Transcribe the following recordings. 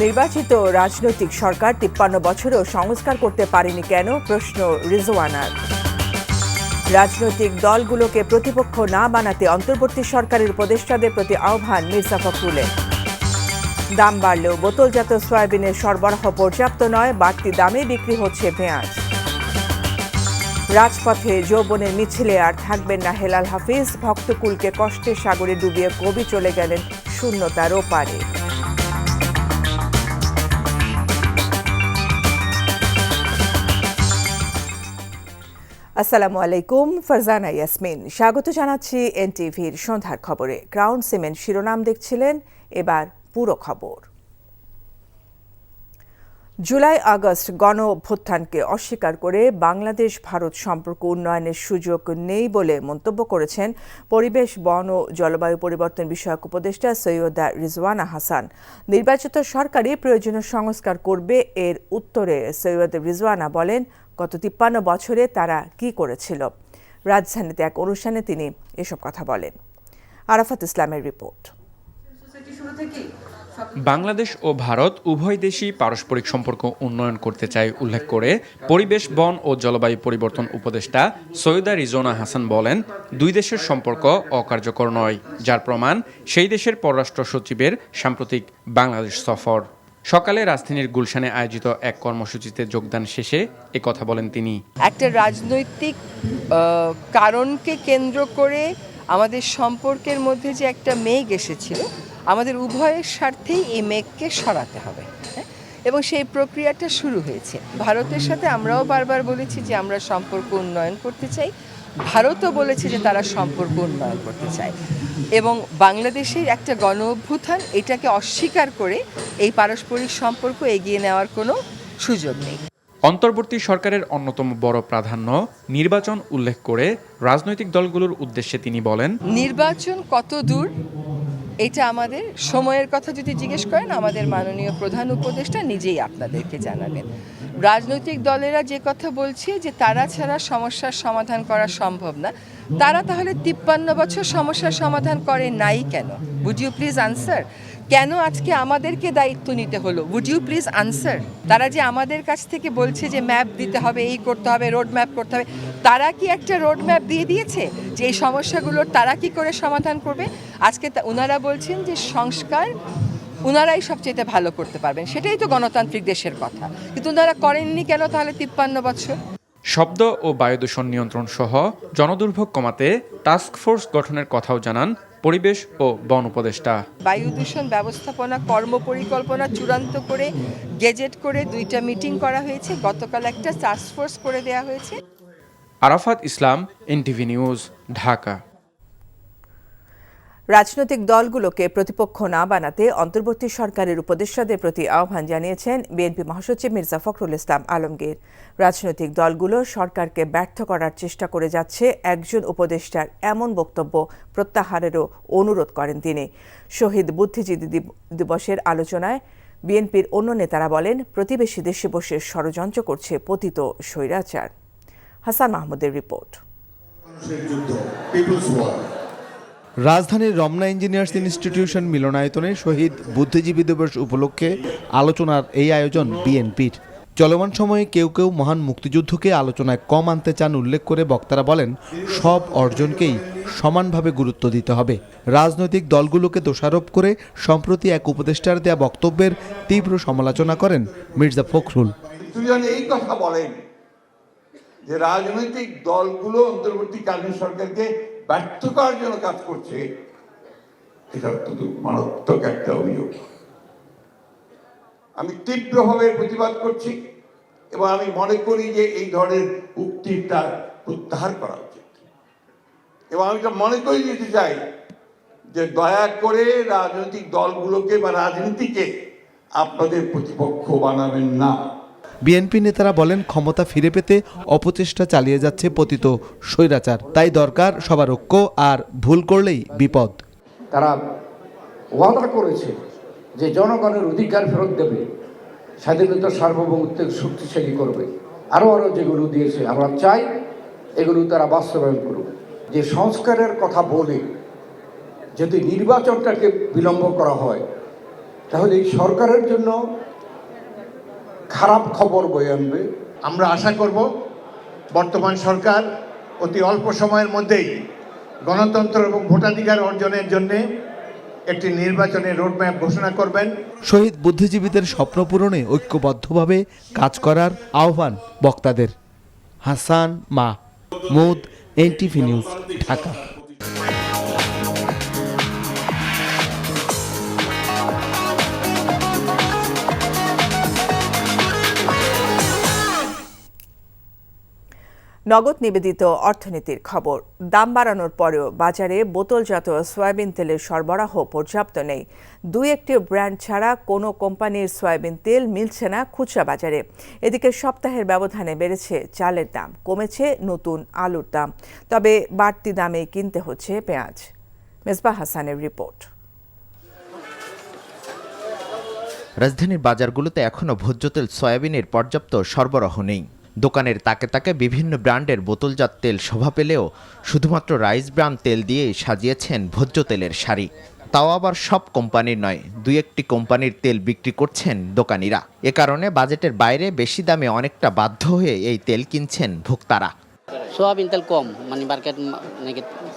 নির্বাচিত রাজনৈতিক সরকার ৫৩ বছরেও সংস্কার করতে পারেনি কেন, প্রশ্ন রিজওয়ানার। রাজনৈতিক দলগুলোকে প্রতিপক্ষ না বানাতে অন্তর্বর্তী সরকারের উপদেষ্টাদের প্রতি আহ্বান মির্জা ফখরুলের। দাম বাড়লেও বোতলজাত সয়াবিনের সরবরাহ পর্যাপ্ত নয়, বাড়তি দামে বিক্রি হচ্ছে পেঁয়াজ। রাজপথে যৌবনের মিছিলে আর থাকবেন না হেলাল হাফিজ, ভক্তকুলকে কষ্টের সাগরে ডুবিয়ে কবি চলে গেলেন শূন্যতার ওপারে। আসসালামু আলাইকুম, ফারজানা ইয়াসমিন স্বাগত জানাচ্ছি এনটিভির সন্ধ্যার খবরে। ক্রাউন সিমেন্ট শিরোনাম দেখছিলেন, এবার পুরো খবর। জুলাই আগস্ট গণ অভ্যুত্থানকে অস্বীকার করে বাংলাদেশ ভারত সম্পর্ক উন্নয়নের সুযোগ নেই বলে মন্তব্য করেছেন পরিবেশ, বন ও জলবায়ু পরিবর্তন বিষয়ক উপদেষ্টা সৈয়দা রিজওয়ানা হাসান। নির্বাচিত সরকারই প্রয়োজনীয় সংস্কার করবে, এর উত্তরে সৈয়দা রিজওয়ানা বলেন, গত ৫৩ বছরে তারা কি করেছিল। রাজধানীতে এক অনুষ্ঠানে তিনি এসব কথা বলেন। আরাফাত ইসলামের রিপোর্ট। বাংলাদেশ ও ভারত উভয় দেশই পারস্পরিক সম্পর্ক উন্নয়ন করতে চায় উল্লেখ করে পরিবেশ, বন ও জলবায়ু পরিবর্তন উপদেষ্টা সৈয়দা রিজওয়ানা হাসান বলেন, দুই দেশের সম্পর্ক অকার্যকর নয়, যার প্রমাণ সেই দেশের পররাষ্ট্র সচিবের সাম্প্রতিক বাংলাদেশ সফর। সকালে রাজধানীর গুলশানে আয়োজিত এক কর্মসূচিতে যোগদান শেষে কথা বলেন তিনি। একটা রাজনৈতিক কারণকে কেন্দ্র করে আমাদের সম্পর্কের মধ্যে যে একটা মেঘ এসেছিল, আমাদের উভয়ের স্বার্থেই এই মেঘকে সরাতে হবে, এবং সেই প্রক্রিয়াটা শুরু হয়েছে। ভারতের সাথে আমরাও বারবার বলেছি যে আমরা সম্পর্ক উন্নয়ন করতে চাই, ভারতও বলেছে যে তারা সম্পর্ক উন্নয়ন করতে চায়, এবং বাংলাদেশের একটা গণ অভ্যুত্থান এটাকে অস্বীকার করে এই পারস্পরিক সম্পর্ক এগিয়ে নেওয়ার কোনো সুযোগ নেই। অন্তর্বর্তী সরকারের অন্যতম বড় প্রাধান্য নির্বাচন উল্লেখ করে রাজনৈতিক দলগুলোর উদ্দেশ্যে তিনি বলেন, নির্বাচন কত দূর এটা আমাদের সময়ের কথা যদি জিজ্ঞেস করেন, আমাদের মাননীয় প্রধান উপদেষ্টা নিজেই আপনাদেরকে জানাবেন। রাজনৈতিক দলেরা যে কথা বলছে যে তারা ছাড়া সমস্যার সমাধান করা সম্ভব না, তারা তাহলে ৫৩ বছর সমস্যার সমাধান করে নাই কেন? Would you please answer? কেন আজকে আমাদেরকে দায়িত্ব নিতে হলো? Would you please answer? তারা যে আমাদের কাছ থেকে বলছে যে ম্যাপ দিতে হবে, এই করতে হবে, রোড ম্যাপ করতে হবে, তারা কি একটা রোড ম্যাপ দিয়ে দিয়েছে যে এই সমস্যাগুলোর তারা কি করে সমাধান করবে? আজকে ওনারা বলছেন যে সংস্কার ওনারাই সবচেয়ে ভালো করতে পারবেন, সেটাই তো গণতান্ত্রিক দেশের কথা, কিন্তু ওনারা করেননি কেন তাহলে ৫৩ বছর? শব্দ ও বায়ু দূষণ নিয়ন্ত্রণ সহ জনদুর্ভোগ কমাতে টাস্ক ফোর্স গঠনের কথাও জানান পরিবেশ ও বন উপদেষ্টা। বায়ু দূষণ ব্যবস্থাপনা কর্মপরিকল্পনা চূড়ান্ত করে গেজেট করে 2টা মিটিং করা হয়েছে, গতকাল একটা টাস্ক ফোর্স করে দেওয়া হয়েছে। আরাফাত ইসলাম, এনটিভি নিউজ, ঢাকা। রাজনৈতিক দলগুলোকে প্রতিপক্ষ না বানাতে অন্তর্বর্তী সরকারের উপদেষ্টাদের প্রতি আহ্বান জানিয়েছেন বিএনপি মহাসচিব মির্জা ফখরুল ইসলাম আলমগীর। রাজনৈতিক দলগুলো সরকারকে ব্যর্থ করার চেষ্টা করে যাচ্ছে, একজন উপদেষ্টার এমন বক্তব্য প্রত্যাহারেরও অনুরোধ করেন তিনি। শহীদ বুদ্ধিজীবী দিবসের আলোচনায় বিএনপির অন্য নেতারা বলেন, প্রতিবেশী দেশে বসে ষড়যন্ত্র করছে পতিত স্বৈরাচার। হাসান মাহমুদের রিপোর্ট। রাজধানীর রমনা ইঞ্জিনিয়ার্স ইনস্টিটিউশন মিলনায়তনে শহীদ বুদ্ধিজীবী দিবস উপলক্ষে আলোচনার এই আয়োজন বিএনপির। চলমান সময়ে কেউ কেউ মহান মুক্তিযুদ্ধকে আলোচনায় কম আনতে চান উল্লেখ করে বক্তারা বলেন, সব অর্জনকেই সমানভাবে গুরুত্ব দিতে হবে। রাজনৈতিক দলগুলোকে দোষারোপ করে সম্প্রতি এক উপদেষ্টার দেয়া বক্তব্যের তীব্র সমালোচনা করেন মির্জা ফখরুল। এই কথা বলেন যে রাজনৈতিক দলগুলো অন্তর্বর্তীকালীন সরকারকে ব্যর্থ করার জন্য কাজ করছে, এটা অত্যন্ত মারাত্মক একটা অভিযোগ। আমি তীব্রভাবে প্রতিবাদ করছি এবং আমি মনে করি যে এই ধরনের উক্তিটা প্রত্যাহার করা উচিত। এবং আমি তো মনে করে দিতে চাই যে দয়া করে রাজনৈতিক দলগুলোকে বা রাজনীতিকে আপনাদের প্রতিপক্ষ বানাবেন না। বিএনপি নেতারা বলেন, ক্ষমতা ফিরে পেতে অপচেষ্টা চালিয়ে যাচ্ছে পতিত স্বৈরাচার, তাই দরকার সবার ঐক্য, আর ভুল করলেই বিপদ। তারা ওয়াদা করেছে যে জনগণের অধিকার ফেরত দেবে, স্বাধীনতা সার্বভৌমত্ব শক্তিশালী করবে, আরও যেগুলো দিয়েছে আমরা চাই এগুলো তারা বাস্তবায়ন করবে। যে সংস্কারের কথা বলে যদি নির্বাচনটাকে বিলম্ব করা হয়, তাহলে এই সরকারের জন্য খারাপ খবর বয়ে আনবে। আমরা আশা করব বর্তমান সরকার অতি অল্প সময়ের মধ্যেই গণতন্ত্র এবং ভোটাধিকার অর্জনের জন্য একটি নির্বাচনের রোডম্যাপ ঘোষণা করবেন। শহীদ বুদ্ধিজীবীদের স্বপ্ন পূরণে ঐক্যবদ্ধভাবে কাজ করার আহ্বান বক্তাদের। Hasan Mahmud, NTV news, Dhaka. নগদ নিবেদিত অর্থনীতির খবর। দাম বাড়ানোর পরেও বাজারে বোতলজাত সয়াবিন তেলের সরবরাহ পর্যাপ্ত নেই। দুই একটি ব্র্যান্ড ছাড়া কোনো কোম্পানির সয়াবিন তেল মিলছে না খুচরা বাজারে। এদিকে সপ্তাহের ব্যবধানে বেড়েছে চালের দাম, কমেছে নতুন আলুর দাম, তবে বাড়তি দামে কিনতে হচ্ছে পেঁয়াজ। মেজবাহ হাসানের রিপোর্ট। রাজধানীর বাজারগুলোতে এখনও ভোজ্য তেল সয়াবিনের পর্যাপ্ত সরবরাহ নেই। দোকানের তাকে তাকে বিভিন্ন ব্র্যান্ডের বোতলজাত তেল শোভা পেলেও শুধুমাত্র রাইস ব্রান তেল দিয়েই সাজিয়েছেন ভোজ্য তেলের সারি। তাও আবার সব কোম্পানির নয়, দুই একটি কোম্পানির তেল বিক্রি করছেন দোকানিরা। এ কারণে বাজেটের বাইরে বেশি দামে অনেকটা বাধ্য হয়ে এই তেল কিনছেন ভোক্তারা। সোয়াবিন তেল কম, মানে মার্কেট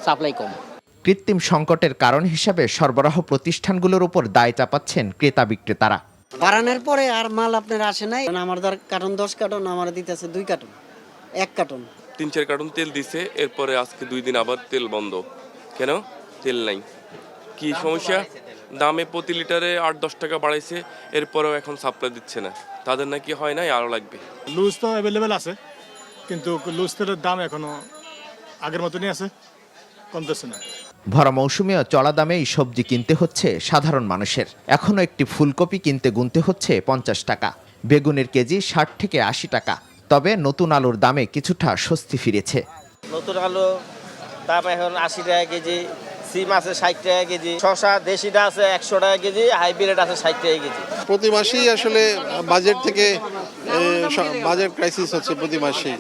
সাপ্লাই কম। কৃত্রিম সংকটের কারণ হিসাবে সরবরাহ প্রতিষ্ঠানগুলোর উপর দায় চাপাচ্ছেন ক্রেতা বিক্রেতারা। বাড়ানোর পরে আর মাল আপনার আসে নাই। আমার কার্টন 10 কার্টন, আমার দিতেছে 2 কার্টন, 1 কার্টন। 3-4 কার্টন তেল দিছে, এরপরে আজকে 2 দিন আবার তেল বন্ধ। কেন? তেল নাই। কি সমস্যা? দামে প্রতি লিটারে 8-10 টাকা বাড়াইছে, এরপরেও এখন সাপ্লাই দিচ্ছে না। তাদের নাকি হয় নাই, আরও লাগবে। লুজ তো অ্যাভেলেবেল আছে, কিন্তু লুজ তেলের দাম এখনো আগের মতনই আছে, কমতেছে না। ভরা মৌসুমেও চড়া দামেই সবজি কিনতে হচ্ছে সাধারণ মানুষের। এখনও একটি ফুলকপি কিনতে গুনতে হচ্ছে 50 টাকা, বেগুনের কেজি 60 থেকে 80 টাকা। তবে নতুন আলুর দামে কিছুটা স্বস্তি ফিরেছে। নতুন আলু দাম এখন 80 টাকা কেজি, সিম আছে 60 টাকা কেজি, শসা দেশিটা আছে 100 টাকা কেজি, হাইব্রিড আছে 60 টাকা কেজি। প্রতি মাসেই আসলে বাজেট থেকে বাজেট ক্রাইসিস হচ্ছে প্রতি মাসেই।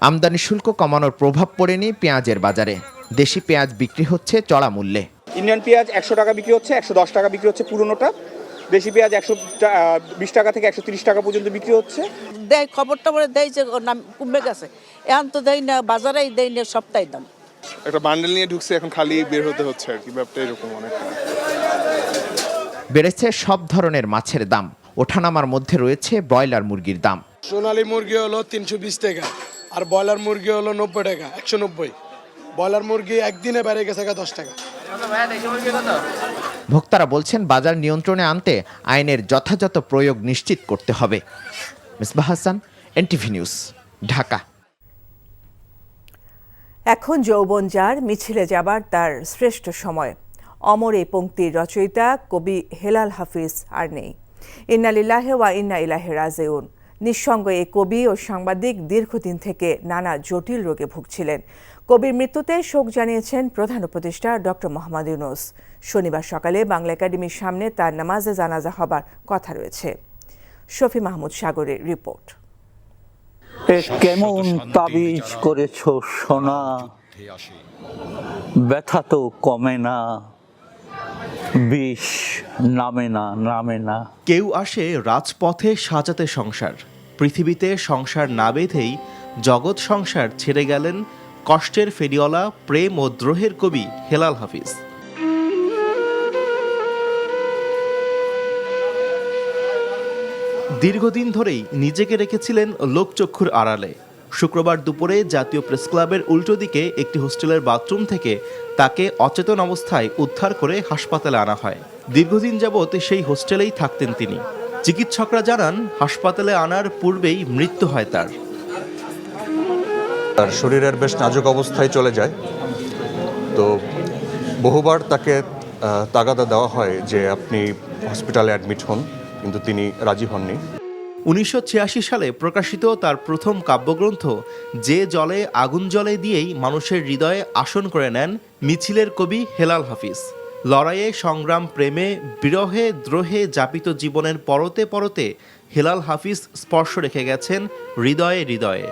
আমদানি শুল্ক কমানোর প্রভাব পড়েনি পেঁয়াজের বাজারে। দেশি পেঁয়াজ বিক্রি হচ্ছে চড়া মূল্যে। ইন্ডিয়ান পেঁয়াজ 100 টাকা বিক্রি হচ্ছে, 110 টাকা বিক্রি হচ্ছে পুরোনোটা। দেশি পেঁয়াজ 120 টাকা থেকে 130 টাকা পর্যন্ত বিক্রি হচ্ছে। দেয় খবরটা বলে দেয় যে নাম কমে গেছে, এখন তো দেয় না, বাজারেই দেয় না, সপ্তাহে দাম। একটা বান্ডেল নিয়ে ঢুকছে, এখন খালি বের হতে হচ্ছে আর কি, ব্যাপারটা এরকম অনেকটা। বেড়েছে সব ধরনের মাছের দাম, ওঠানামার মধ্যে রয়েছে ব্রয়লার মুরগির দাম। সোনালী মুরগি হলো 320 টাকা, আর ব্রয়লার মুরগি হলো 90 টাকা, 190। ব্রয়লার মুরগি একদিনে বেড়ে গেছে 10 টাকা। ভোক্তারা বলছেন বাজার নিয়ন্ত্রণে আনতে আইনের যথাযথ প্রয়োগ নিশ্চিত করতে হবে। Mezbah Hasan, NTV news, Dhaka. এখন যৌবন যার, মিছিলে যাবার তার শ্রেষ্ঠ সময়। অমর এই পংক্তির রচয়িতা কবি হেলাল হাফিজ আর নেই। ইন্না লিল্লাহি ওয়া ইন্না ইলাইহি রাজিউন। নিঃসঙ্গ এই কবি ও সাংবাদিক দীর্ঘদিন থেকে নানা জটিল রোগে ভুগছিলেন। কবির মৃত্যুতে শোক জানিয়েছেন প্রধান উপদেষ্টা ডক্টর মোহাম্মদ ইউনূস। শনিবার সকালে বাংলা একাডেমির সামনে তার নামাজে জানাজা হবার কথা রয়েছে। শফি মাহমুদ সাগরের রিপোর্ট। কেমন তাবিজ করেছ সোনা, ব্যথা তো কমে না, বিষ নামে না, নামে না। কেউ আসে রাজপথে সাজাতে সংসার, পৃথিবীতে সংসার না বেঁধেই জগৎ সংসার ছেড়ে গেলেন কষ্টের ফেরিওয়ালা, প্রেম ও দ্রোহের কবি হেলাল হাফিজ। দীর্ঘদিন ধরেই নিজেকে রেখেছিলেন লোকচক্ষুর আড়ালে। শুক্রবার দুপুরে জাতীয় প্রেস ক্লাবের উল্টো দিকে একটি হোস্টেলের বাথরুম থেকে তাকে অচেতন অবস্থায় উদ্ধার করে হাসপাতালে আনা হয়। দীর্ঘদিন যাবৎ সেই হোস্টেলেই থাকতেন তিনি। চিকিৎসকরা জানান হাসপাতালে আনার পূর্বেই মৃত্যু হয় তার। তার শরীরের বেশ নাজুক অবস্থায় চলে যায়, তো বহুবার তাকে তাগাদা দেওয়া হয় যে আপনি হসপিটালে অ্যাডমিট হন, কিন্তু তিনি রাজি হননি। 1986 সালে প্রকাশিত তার প্রথম কাব্যগ্রন্থ যে জলে আগুন জলে দিয়েই মানুষের হৃদয়ে আসন করে নেন মিছিলের কবি হেলাল হাফিজ। লড়াইয়ে, সংগ্রাম, প্রেমে, বিরহে, দ্রোহে যাপিত জীবনের পরতে পরতে হেলাল হাফিজ স্পর্শ রেখে গেছেন হৃদয়ে হৃদয়ে।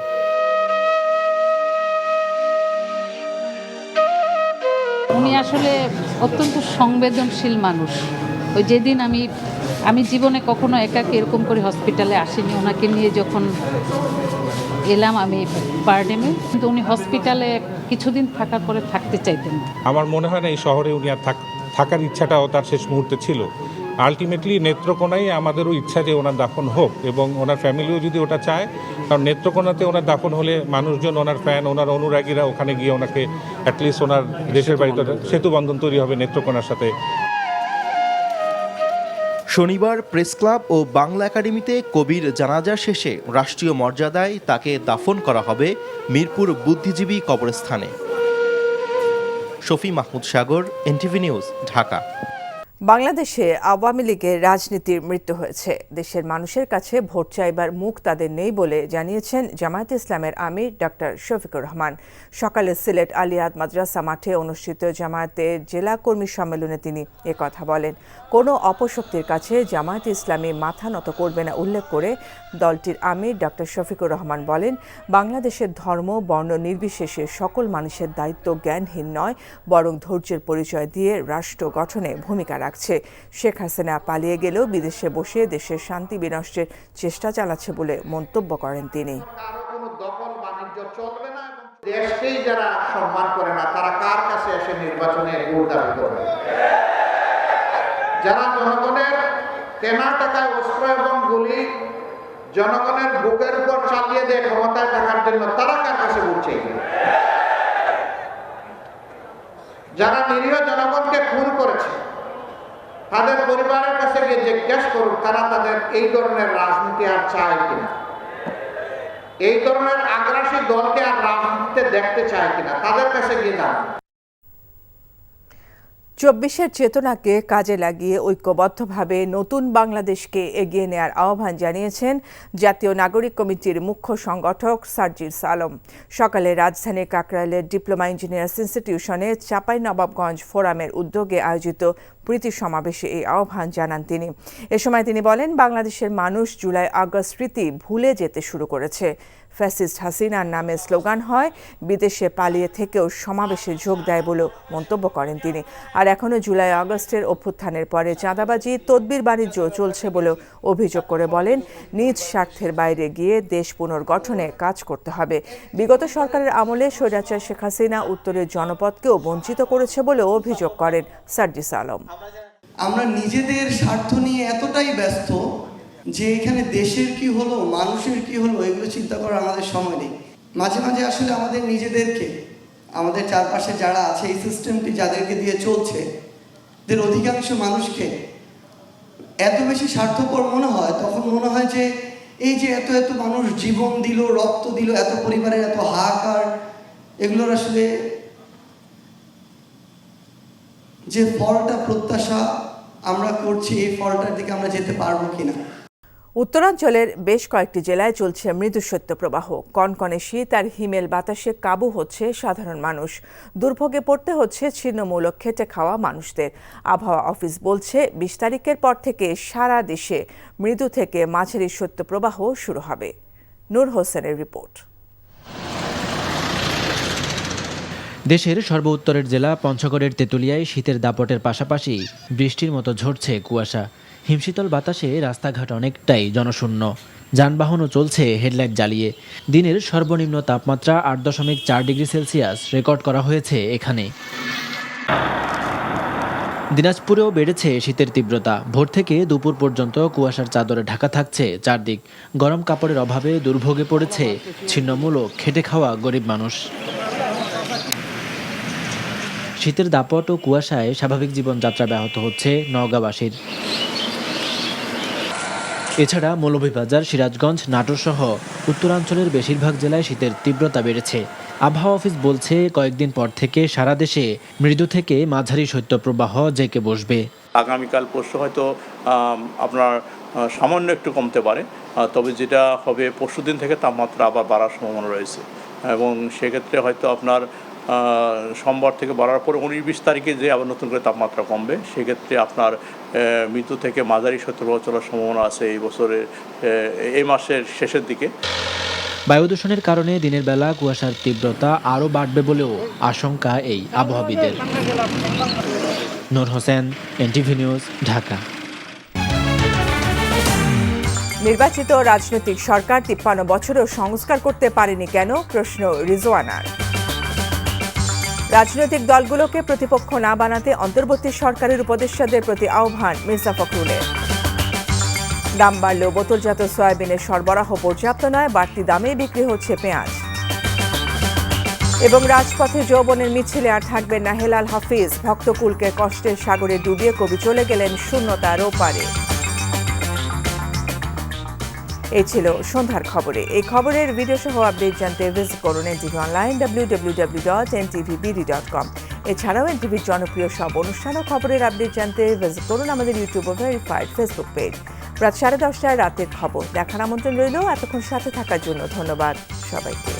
উনি আসলে অত্যন্ত সংবেদনশীল মানুষ। ওই যেদিন আমি জীবনে কখনো একা এরকম করে হসপিটালে আসিনি, ওনাকে নিয়ে যখন এলাম আমি পারডেমে, কিন্তু উনি হসপিটালে কিছুদিন থাকার পরে থাকতে চাইতেন না। আমার মনে হয় না এই শহরে উনি আর থাকার ইচ্ছাটাও তার শেষ মুহূর্তে ছিল। আলটিমেটলি নেত্রকোনায় আমাদেরও ইচ্ছা যে ওনার দাফন হোক, এবং ওনার ফ্যামিলিও যদি ওটা চায়, কারণ নেত্রকোনাতে ওনার দাফন হলে মানুষজন, ওনার ফ্যান, ওনার অনুরাগীরা ওখানে গিয়ে ওনাকে অ্যাটলিস্ট ওনার দেশের বাড়িতে সেতু বন্ধন তৈরি হবে নেত্রকোনার সাথে। শনিবার প্রেস ক্লাব ও বাংলা একাডেমিতে কবির জানাজা শেষে রাষ্ট্রীয় মর্যাদায় তাকে দাফন করা হবে মিরপুর বুদ্ধিজীবী কবরস্থানে। শফি মাহমুদ সাগর, এনটিভি নিউজ, ঢাকা। বাংলাদেশে আওয়ামী লীগের রাজনীতির মৃত্যু হয়েছে। দেশের মানুষের কাছে ভোট চাইবার মুখ তাদের নেই বলে জানিয়েছেন জামায়াতে ইসলামের আমির ডক্টর শফিকুর রহমান। সকালে সিলেট আলিয়াদ মাদ্রাসা মাঠে অনুষ্ঠিত জামায়াতের জেলা কর্মী সম্মেলনে তিনি একথা বলেন। কোনো অপশক্তির কাছে জামায়াতে ইসলামী মাথা নত করবে না উল্লেখ করে দলটির আমির ডক্টর শফিকুর রহমান বলেন, বাংলাদেশের ধর্ম বর্ণ নির্বিশেষে সকল মানুষের দায়িত্ব জ্ঞানহীন নয়, বরং ধৈর্যের পরিচয় দিয়ে রাষ্ট্র গঠনে ভূমিকা রাখছে। শেখ হাসিনা পালিয়ে গেলেও বিদেশে বসে দেশের শান্তি বিনষ্টের চেষ্টা চালাচ্ছে বলে মন্তব্য করেন তিনি। দেশকেই যারা সম্মান করে না, তারা কার কাছে এসে নির্বাচনে ভোট দাবি করবে? যারা জনগণের কেনা টাকায় অস্ত্র এবং গুলি জনগণের বুকের উপর চালিয়ে দেয় ক্ষমতায় থাকার জন্য, তারা কার কাছে ভোট চাইবে? যারা নিরীহ জনগণকে খুন করেছে, তাদের পরিবারের কাছে গিয়ে জিজ্ঞেস করুন তারা তাদের এই ধরনের রাজনীতি আর চায় কিনা, এই ধরনের আগ্রাসী দলকে আর রাজনীতিতে দেখতে চায় কিনা, তাদের কাছে গিয়ে জানুন। ২৪-এর চেতনাকে কাজে লাগিয়ে ঐক্যবদ্ধভাবে নতুন বাংলাদেশকে এগিয়ে নেয়ার আহ্বান জানিয়েছেন জাতীয় নাগরিক কমিটির মুখ্য সংগঠক সার্জিস আলম। সকালে রাজধানীর কাকরাইলের ডিপ্লোমা ইঞ্জিনিয়ার্স ইনস্টিটিউশনে চাঁপাইনবাবগঞ্জ ফোরামের উদ্যোগে আয়োজিত প্রীতি সমাবেশে এই আহ্বান জানান তিনি। এ সময় তিনি বলেন, বাংলাদেশের মানুষ জুলাই আগস্ট স্মৃতি ভুলে যেতে শুরু করেছে। ফ্যাসিস্ট হাসিনার নামে স্লোগান হয়, বিদেশে পালিয়ে থেকেও সমাবেশে যোগ দেয় বলেও মন্তব্য করেন তিনি। আর এখনও জুলাই আগস্টের অভ্যুত্থানের পরে চাঁদাবাজি, তদবির বাণিজ্য চলছে বলেও অভিযোগ করে বলেন, নিজ স্বার্থের বাইরে গিয়ে দেশ পুনর্গঠনে কাজ করতে হবে। বিগত সরকারের আমলে স্বৈরাচার শেখ হাসিনা উত্তরের জনপদকেও বঞ্চিত করেছে বলেও অভিযোগ করেন সার্জিস আলম। আমরা নিজেদের স্বার্থ নিয়ে এতটাই ব্যস্ত যে এখানে দেশের কি হলো, মানুষের কি হলো, এগুলো চিন্তা করার আমাদের সময় নেই। মাঝে মাঝে আসলে আমাদের নিজেদেরকে, আমাদের চারপাশে যারা আছে, এই সিস্টেমটি যাদেরকে দিয়ে চলছে, এদের অধিকাংশ মানুষকে এত বেশি স্বার্থপর মনে হয়, তখন মনে হয় যে এই যে এত এত মানুষ জীবন দিল, রক্ত দিল, এত পরিবারের এত হাহাকার, এগুলোর আসলে যে ফলটা প্রত্যাশা আমরা করছি, এই ফলটার দিকে আমরা যেতে পারবো কিনা। উত্তরাঞ্চলের বেশ কয়েকটি জেলায় চলছে মৃদু শৈত্যপ্রবাহ। কনকনে শীত আর হিমেল বাতাসে কাবু হচ্ছে সাধারণ মানুষ। দুর্ভোগে পড়তে হচ্ছে ছিন্নমূল খেটে খাওয়া মানুষদের। আবহাওয়া অফিস বলছে, ২০ তারিখের পর থেকে সারা দেশে মৃদু থেকে মাঝারি শৈত্যপ্রবাহ শুরু হবে। নূর হোসেনের রিপোর্ট। দেশের সর্বোত্তরের জেলা পঞ্চগড়ের তেঁতুলিয়ায় শীতের দাপটের পাশাপাশি বৃষ্টির মতো ঝরছে কুয়াশা। হিমশীতল বাতাসে রাস্তাঘাট অনেকটাই জনশূন্য, যানবাহনও চলছে হেডলাইট জ্বালিয়ে। দিনের সর্বনিম্ন তাপমাত্রা ৮.৪ ডিগ্রি সেলসিয়াস রেকর্ড করা হয়েছে এখানে। দিনাজপুরেও বেড়েছে শীতের তীব্রতা। ভোর থেকে দুপুর পর্যন্ত কুয়াশার চাদরে ঢাকা থাকছে চারদিক। গরম কাপড়ের অভাবে দুর্ভোগে পড়েছে ছিন্নমূল ও খেটে খাওয়া গরিব মানুষ। শীতের দাপট ও কুয়াশায় স্বাভাবিক জীবনযাত্রা ব্যাহত হচ্ছে নওগাঁবাসীর। এছাড়া মৌলভীবাজার, সিরাজগঞ্জ, নাটোর সহ উত্তরাঞ্চলের বেশিরভাগ জেলায় শীতের তীব্রতা বেড়েছে। আবহাওয়া অফিস বলছে, কয়েকদিন পর থেকে সারা দেশে মৃদু থেকে মাঝারি শৈত্যপ্রবাহ জেঁকে বসবে। আগামীকাল পরশু হয়তো আপনার সামান্য একটু কমতে পারে, তবে যেটা হবে পরশুদিন থেকে তাপমাত্রা আবার বাড়ার সম্ভাবনা রয়েছে, এবং সেক্ষেত্রে হয়তো আপনার সোমবার থেকে বাড়ার পরে 19-20 তারিখে যে আবার নতুন করে তাপমাত্রা কমবে, সেক্ষেত্রে আপনার মৃদু থেকে মাঝারি শৈত্যপ্রবাহ চলার সম্ভাবনা আছে এই মাসের শেষের দিকে। বায়ু দূষণের কারণে দিনের বেলা কুয়াশার তীব্রতা আরও বাড়বে বলেও আশঙ্কা এই আবহাওয়াবিদের। নূর হোসেন, এনটিভি নিউজ, ঢাকা। নির্বাচিত রাজনৈতিক সরকার ৫৩ বছরেও সংস্কার করতে পারেনি কেন, প্রশ্ন রিজওয়ানার। রাজনৈতিক দলগুলোকে প্রতিপক্ষ না বানাতে অন্তর্বর্তী সরকারের উপদেষ্টাদের প্রতি আহ্বান মির্জা ফখরুলের। দাম বাড়লেও বোতলজাত সয়াবিনের সরবরাহ পর্যাপ্ত নয়, বাড়তি দামে বিক্রি হচ্ছে পেঁয়াজ। এবং রাজপথে যৌবনের মিছিলে আর থাকবেন না হেলাল হাফিজ, ভক্তকুলকে কষ্টের সাগরে ডুবিয়ে কবি চলে গেলেন শূন্যতার ওপারে। এই ছিল সন্ধ্যার খবরে। এই খবরের ভিডিও সহ আপডেট জানতে ভিজিট করুন এনটিভি অনলাইন www.ntvbd.com। এছাড়াও এনটিভির জনপ্রিয় সব অনুষ্ঠান ও খবরের আপডেট জানতে ভিজিট করুন আমাদের ইউটিউব ও ভেরিফাইড ফেসবুক পেজ। রাত 10:30 রাতের খবর দেখার আমন্ত্রণ রইল। এতক্ষণ সাথে থাকার জন্য ধন্যবাদ সবাইকে।